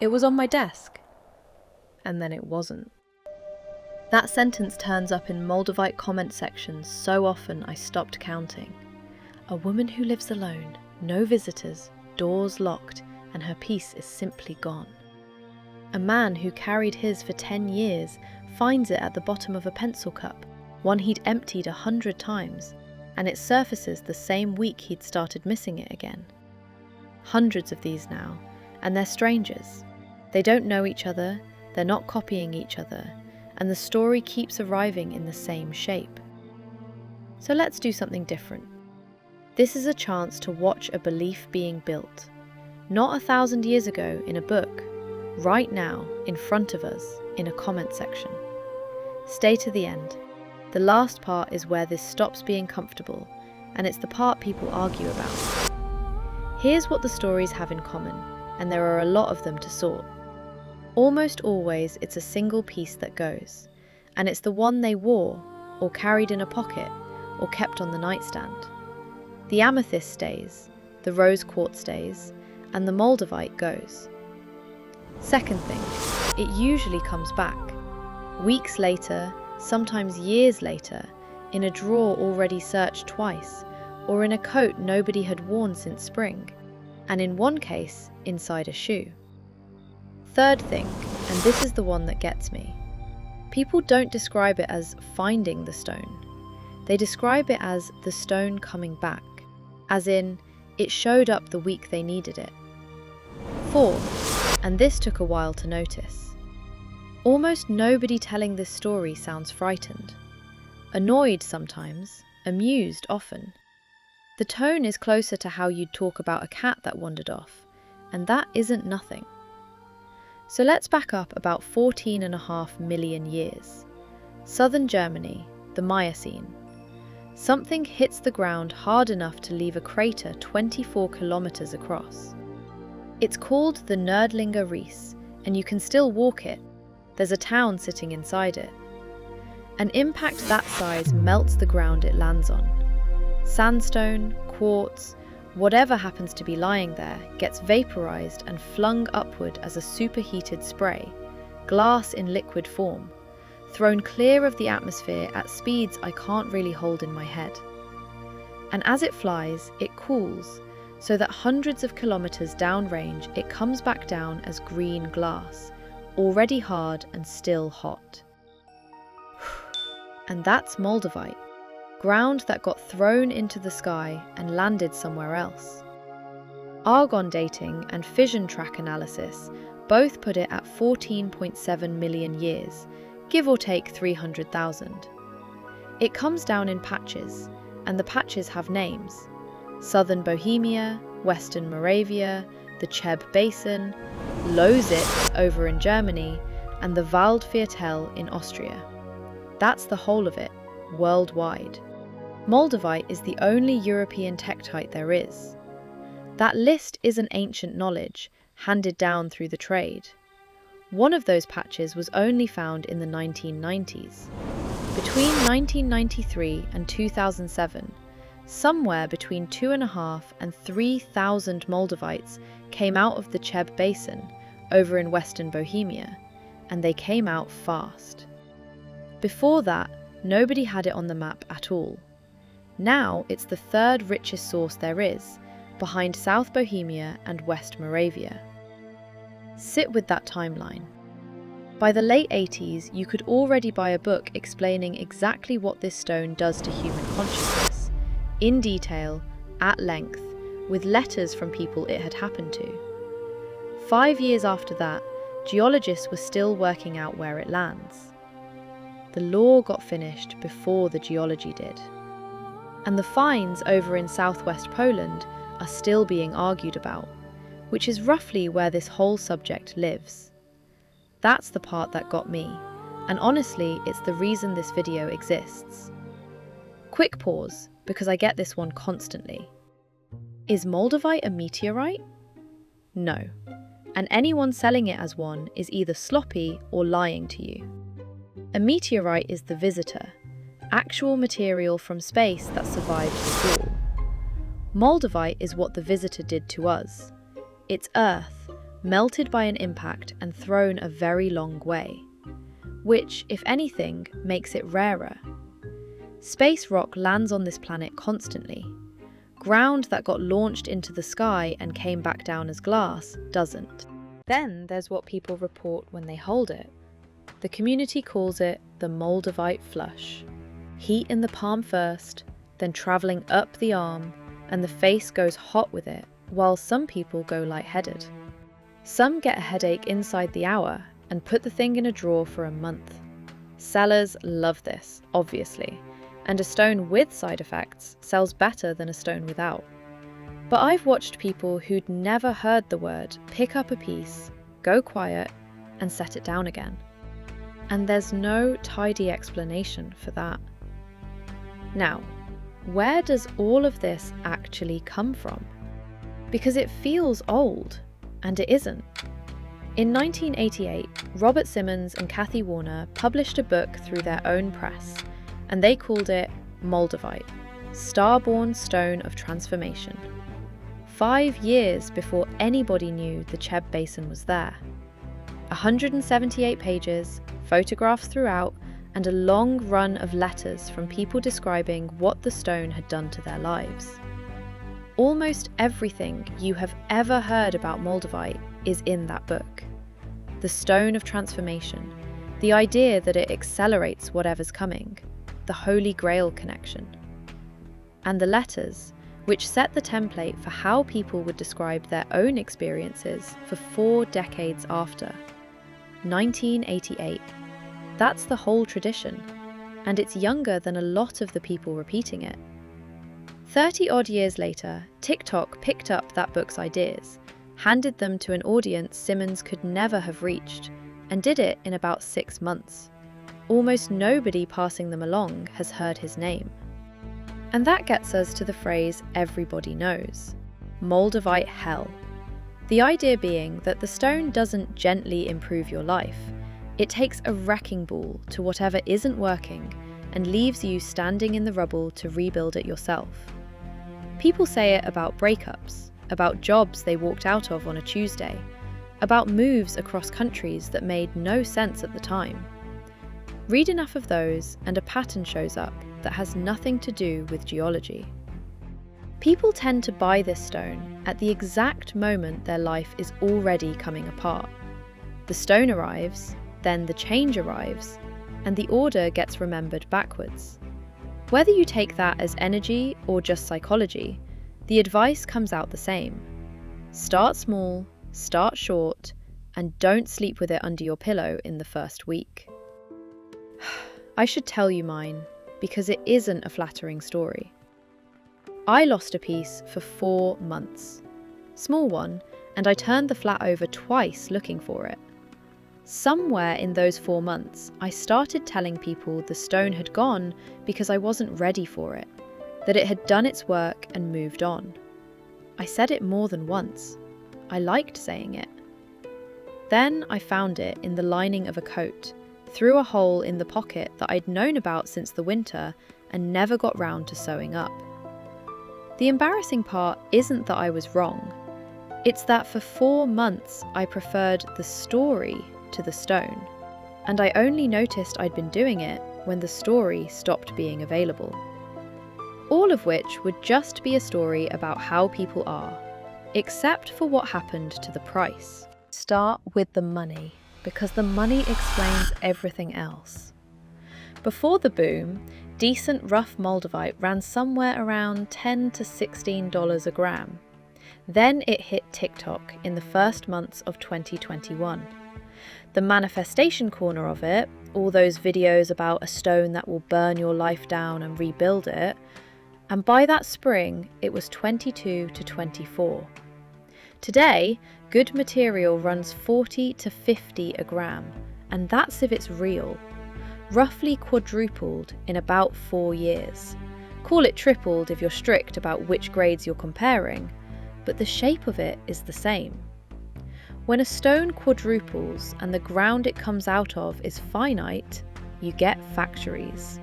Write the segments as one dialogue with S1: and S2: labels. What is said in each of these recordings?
S1: It was on my desk. And then it wasn't. That sentence turns up in Moldavite comment sections so often I stopped counting. A woman who lives alone, no visitors, doors locked, and her piece is simply gone. A man who carried his for 10 years finds it at the bottom of a pencil cup, one he'd emptied 100 times, and it surfaces the same week he'd started missing it again. Hundreds of these now, and they're strangers. They don't know each other, they're not copying each other, and the story keeps arriving in the same shape. So let's do something different. This is a chance to watch a belief being built. Not 1,000 years ago in a book, right now in front of us in a comment section. Stay to the end. The last part is where this stops being comfortable, and it's the part people argue about. Here's what the stories have in common, and there are a lot of them to sort. Almost always it's a single piece that goes, and it's the one they wore, or carried in a pocket, or kept on the nightstand. The amethyst stays, the rose quartz stays, and the Moldavite goes. Second thing, it usually comes back. Weeks later, sometimes years later, in a drawer already searched twice, or in a coat nobody had worn since spring, and in one case, inside a shoe. Third thing, and this is the one that gets me. People don't describe it as finding the stone. They describe it as the stone coming back, as in, it showed up the week they needed it. Fourth, and this took a while to notice. Almost nobody telling this story sounds frightened. Annoyed sometimes, amused often. The tone is closer to how you'd talk about a cat that wandered off, and that isn't nothing. So let's back up about 14.5 million years. Southern Germany, the Miocene. Something hits the ground hard enough to leave a crater 24 kilometers across. It's called the Nördlinger Ries, and you can still walk it. There's a town sitting inside it. An impact that size melts the ground it lands on. Sandstone, quartz, whatever happens to be lying there gets vaporized and flung upward as a superheated spray, glass in liquid form, thrown clear of the atmosphere at speeds I can't really hold in my head. And as it flies, it cools, so that hundreds of kilometers downrange it comes back down as green glass, already hard and still hot. And that's Moldavite. Ground that got thrown into the sky and landed somewhere else. Argon dating and fission track analysis both put it at 14.7 million years, give or take 300,000. It comes down in patches, and the patches have names. Southern Bohemia, Western Moravia, the Cheb Basin, Lowsitz over in Germany, and the Waldviertel in Austria. That's the whole of it, worldwide. Moldavite is the only European tektite there is. That list isn't ancient knowledge, handed down through the trade. One of those patches was only found in the 1990s. Between 1993 and 2007, somewhere between 2,500 and 3,000 Moldavites came out of the Cheb Basin over in Western Bohemia, and they came out fast. Before that, nobody had it on the map at all. Now it's the third richest source there is, behind South Bohemia and West Moravia. Sit with that timeline. By the late 80s, you could already buy a book explaining exactly what this stone does to human consciousness, in detail, at length, with letters from people it had happened to. 5 years after that, geologists were still working out where it lands. The law got finished before the geology did. And the finds over in southwest Poland are still being argued about, which is roughly where this whole subject lives. That's the part that got me, and honestly, it's the reason this video exists. Quick pause, because I get this one constantly. Is Moldavite a meteorite? No, and anyone selling it as one is either sloppy or lying to you. A meteorite is the visitor, actual material from space that survived the fall. Moldavite is what the visitor did to us. It's Earth, melted by an impact and thrown a very long way, which, if anything, makes it rarer. Space rock lands on this planet constantly. Ground that got launched into the sky and came back down as glass doesn't. Then there's what people report when they hold it. The community calls it the Moldavite flush. Heat in the palm first, then travelling up the arm, and the face goes hot with it, while some people go lightheaded. Some get a headache inside the hour and put the thing in a drawer for a month. Sellers love this, obviously, and a stone with side effects sells better than a stone without. But I've watched people who'd never heard the word pick up a piece, go quiet, and set it down again. And there's no tidy explanation for that. Now, where does all of this actually come from? Because it feels old, and it isn't. In 1988, Robert Simmons and Kathy Warner published a book through their own press, and they called it Moldavite, Starborn Stone of Transformation. 5 years before anybody knew the Cheb Basin was there. 178 pages, photographs throughout, and a long run of letters from people describing what the stone had done to their lives. Almost everything you have ever heard about Moldavite is in that book. The stone of transformation, the idea that it accelerates whatever's coming, the Holy Grail connection. And the letters, which set the template for how people would describe their own experiences for 4 decades after. 1988. That's the whole tradition, and it's younger than a lot of the people repeating it. 30-odd years later, TikTok picked up that book's ideas, handed them to an audience Simmons could never have reached, and did it in about 6 months. Almost nobody passing them along has heard his name. And that gets us to the phrase everybody knows, Moldavite hell. The idea being that the stone doesn't gently improve your life. It takes a wrecking ball to whatever isn't working and leaves you standing in the rubble to rebuild it yourself. People say it about breakups, about jobs they walked out of on a Tuesday, about moves across countries that made no sense at the time. Read enough of those and a pattern shows up that has nothing to do with geology. People tend to buy this stone at the exact moment their life is already coming apart. The stone arrives, then the change arrives, and the order gets remembered backwards. Whether you take that as energy or just psychology, the advice comes out the same. Start small, start short, and don't sleep with it under your pillow in the first week. I should tell you mine, because it isn't a flattering story. I lost a piece for 4 months. Small one, and I turned the flat over twice looking for it. Somewhere in those 4 months, I started telling people the stone had gone because I wasn't ready for it, that it had done its work and moved on. I said it more than once. I liked saying it. Then I found it in the lining of a coat, through a hole in the pocket that I'd known about since the winter and never got round to sewing up. The embarrassing part isn't that I was wrong. It's that for 4 months I preferred the story to the stone, and I only noticed I'd been doing it when the story stopped being available. All of which would just be a story about how people are, except for what happened to the price. Start with the money, because the money explains everything else. Before the boom, decent rough Moldavite ran somewhere around $10 to $16 a gram. Then it hit TikTok in the first months of 2021. The manifestation corner of it, all those videos about a stone that will burn your life down and rebuild it, and by that spring it was 22 to 24. Today, good material runs 40 to 50 a gram, and that's if it's real. Roughly quadrupled in about 4 years. Call it tripled if you're strict about which grades you're comparing, but the shape of it is the same. When a stone quadruples and the ground it comes out of is finite, you get factories.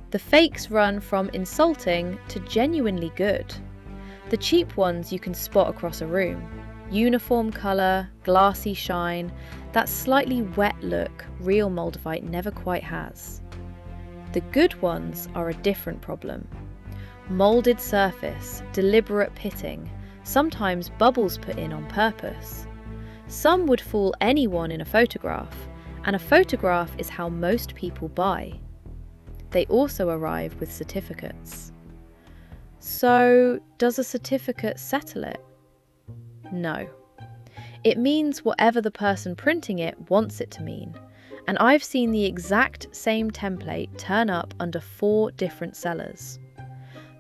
S1: The fakes run from insulting to genuinely good. The cheap ones you can spot across a room. Uniform colour, glassy shine, that slightly wet look real Moldavite never quite has. The good ones are a different problem. Moulded surface, deliberate pitting, sometimes bubbles put in on purpose. Some would fool anyone in a photograph, and a photograph is how most people buy. They also arrive with certificates. So, does a certificate settle it? No. It means whatever the person printing it wants it to mean, and I've seen the exact same template turn up under 4 different sellers.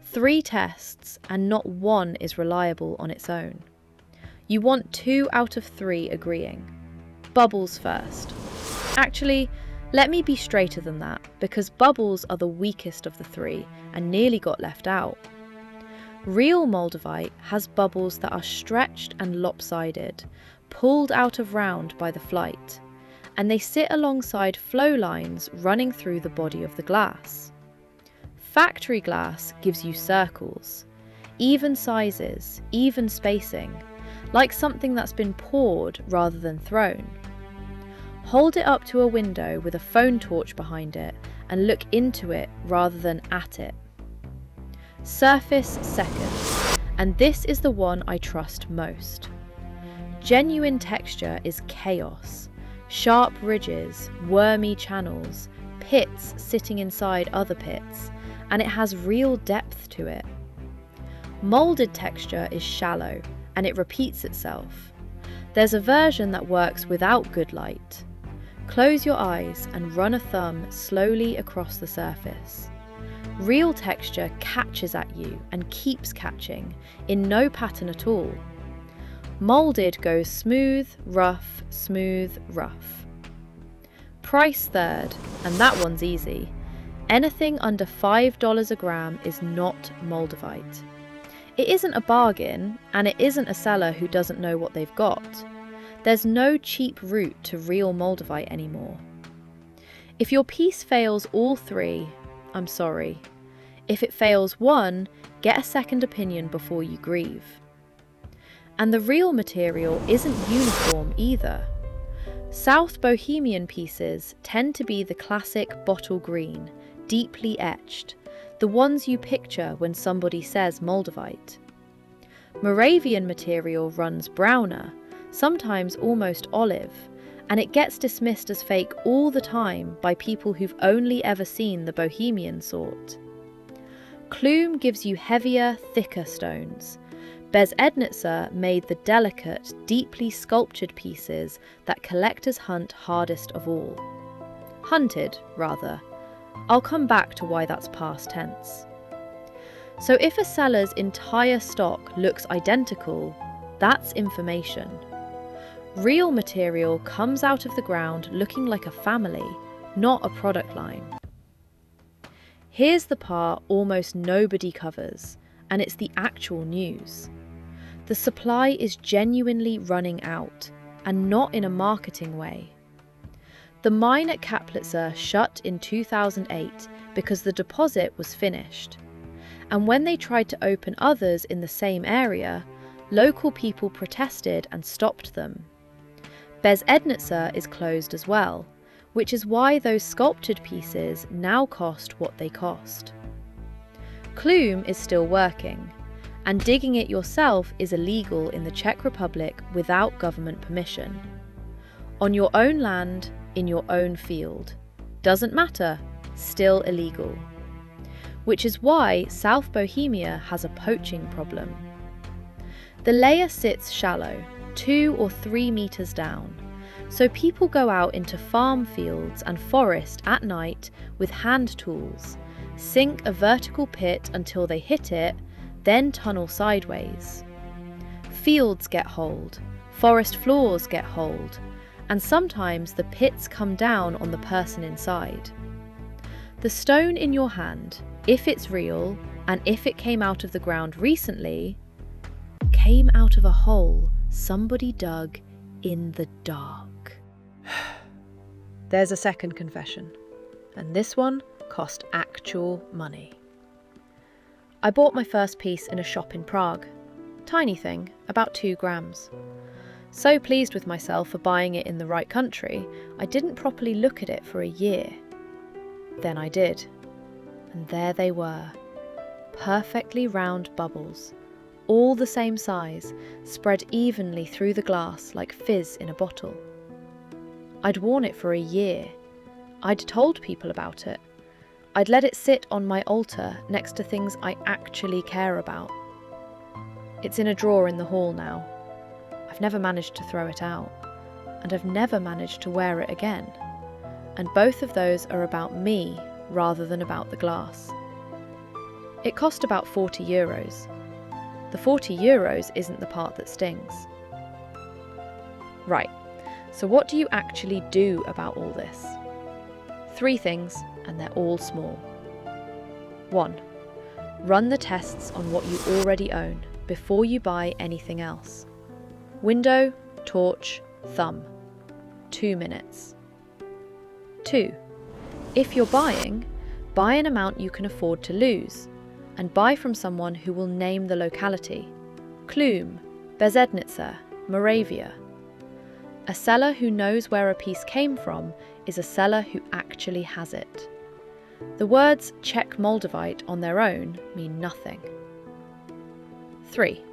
S1: 3 tests, and not one is reliable on its own. You want 2 out of 3 agreeing. Bubbles first. Actually, let me be straighter than that, because bubbles are the weakest of the 3 and nearly got left out. Real Moldavite has bubbles that are stretched and lopsided, pulled out of round by the flight, and they sit alongside flow lines running through the body of the glass. Factory glass gives you circles, even sizes, even spacing, like something that's been poured rather than thrown. Hold it up to a window with a phone torch behind it and look into it rather than at it. Surface second, and this is the one I trust most. Genuine texture is chaos. Sharp ridges, wormy channels, pits sitting inside other pits, and it has real depth to it. Moulded texture is shallow, and it repeats itself. There's a version that works without good light. Close your eyes and run a thumb slowly across the surface. Real texture catches at you and keeps catching, in no pattern at all. Moulded goes smooth, rough, smooth, rough. Price third, and that one's easy. Anything under $5 a gram is not Moldavite. It isn't a bargain, and it isn't a seller who doesn't know what they've got. There's no cheap route to real Moldavite anymore. If your piece fails all 3, I'm sorry. If it fails 1, get a second opinion before you grieve. And the real material isn't uniform either. South Bohemian pieces tend to be the classic bottle green, deeply etched, the ones you picture when somebody says Moldavite. Moravian material runs browner, sometimes almost olive, and it gets dismissed as fake all the time by people who've only ever seen the Bohemian sort. Chlum gives you heavier, thicker stones. Besednice made the delicate, deeply sculptured pieces that collectors hunt hardest of all. Hunted, rather. I'll come back to why that's past tense. So if a seller's entire stock looks identical, that's information. Real material comes out of the ground looking like a family, not a product line. Here's the part almost nobody covers, and it's the actual news. The supply is genuinely running out, and not in a marketing way. The mine at Kaplice shut in 2008 because the deposit was finished. And when they tried to open others in the same area, local people protested and stopped them. Besednice is closed as well, which is why those sculptured pieces now cost what they cost. Chlum is still working, and digging it yourself is illegal in the Czech Republic without government permission. On your own land, in your own field. Doesn't matter, still illegal. Which is why South Bohemia has a poaching problem. The layer sits shallow, 2 or 3 meters down, so people go out into farm fields and forest at night with hand tools, sink a vertical pit until they hit it, then tunnel sideways. Fields get holed, forest floors get holed, and sometimes the pits come down on the person inside. The stone in your hand, if it's real, and if it came out of the ground recently, came out of a hole somebody dug in the dark. There's a second confession, and this one cost actual money. I bought my first piece in a shop in Prague. Tiny thing, about 2 grams. So pleased with myself for buying it in the right country, I didn't properly look at it for a year. Then I did, and there they were, perfectly round bubbles, all the same size, spread evenly through the glass like fizz in a bottle. I'd worn it for a year. I'd told people about it. I'd let it sit on my altar next to things I actually care about. It's in a drawer in the hall now. I've never managed to throw it out, and I've never managed to wear it again. And both of those are about me rather than about the glass. It cost about €40. The €40 isn't the part that stings. Right, so what do you actually do about all this? 3 things, and they're all small. 1. Run the tests on what you already own before you buy anything else. Window, torch, thumb. 2 minutes. 2. If you're buying, buy an amount you can afford to lose, and buy from someone who will name the locality. Chlum, Besednice, Moravia. A seller who knows where a piece came from is a seller who actually has it. The words Czech Moldavite on their own mean nothing. 3.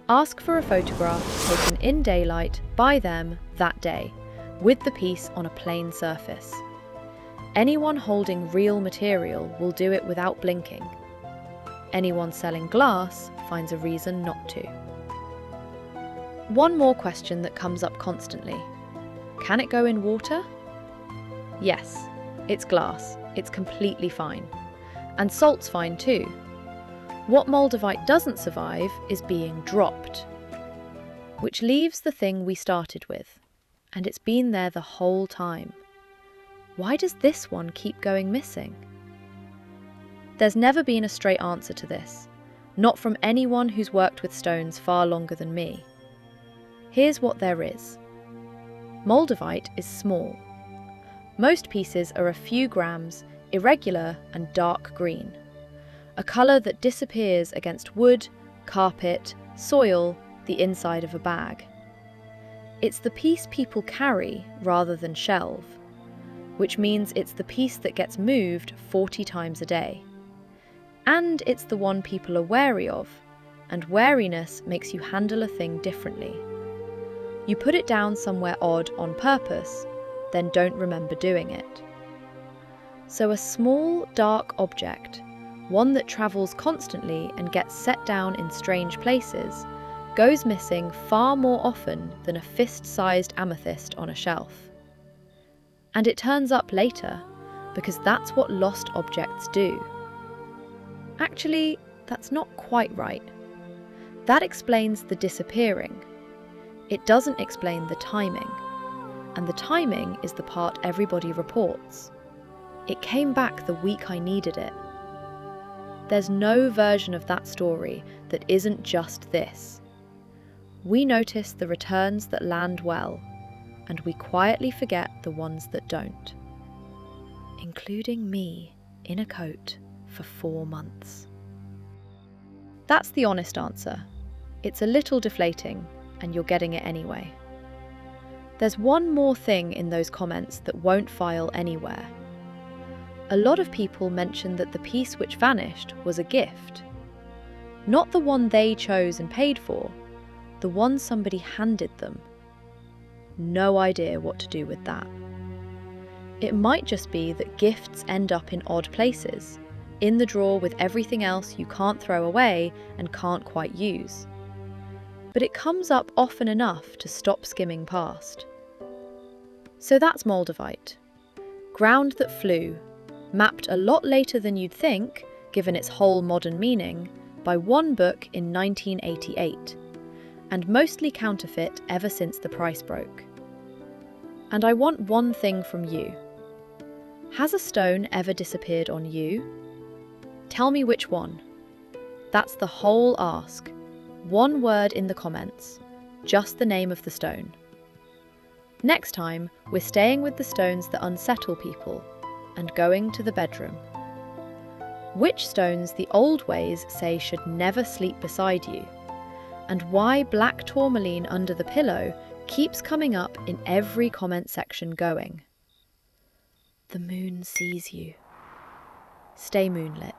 S1: Ask for a photograph taken in daylight by them that day, with the piece on a plain surface. Anyone holding real material will do it without blinking. Anyone selling glass finds a reason not to. One more question that comes up constantly. Can it go in water? Yes, it's glass. It's completely fine. And salt's fine too. What Moldavite doesn't survive is being dropped. Which leaves the thing we started with, and it's been there the whole time. Why does this one keep going missing? There's never been a straight answer to this, not from anyone who's worked with stones far longer than me. Here's what there is. Moldavite is small. Most pieces are a few grams, irregular and dark green, a colour that disappears against wood, carpet, soil, the inside of a bag. It's the piece people carry rather than shelve, which means it's the piece that gets moved 40 times a day. And it's the one people are wary of, and wariness makes you handle a thing differently. You put it down somewhere odd on purpose, then don't remember doing it. So a small, dark object, one that travels constantly and gets set down in strange places, goes missing far more often than a fist-sized amethyst on a shelf. And it turns up later, because that's what lost objects do. Actually, that's not quite right. That explains the disappearing. It doesn't explain the timing. And the timing is the part everybody reports. It came back the week I needed it. There's no version of that story that isn't just this. We notice the returns that land well, and we quietly forget the ones that don't. Including me in a coat for 4 months. That's the honest answer. It's a little deflating, and you're getting it anyway. There's one more thing in those comments that won't file anywhere. A lot of people mention that the piece which vanished was a gift. Not the one they chose and paid for, the one somebody handed them. No idea what to do with that. It might just be that gifts end up in odd places, in the drawer with everything else you can't throw away and can't quite use. But it comes up often enough to stop skimming past. So that's Moldavite. Ground that flew, mapped a lot later than you'd think, given its whole modern meaning, by one book in 1988, and mostly counterfeit ever since the price broke. And I want one thing from you. Has a stone ever disappeared on you? Tell me which one. That's the whole ask. One word in the comments, just the name of the stone. Next time, we're staying with the stones that unsettle people and going to the bedroom. Which stones the old ways say should never sleep beside you, and why black tourmaline under the pillow keeps coming up in every comment section going. The moon sees you. Stay moonlit.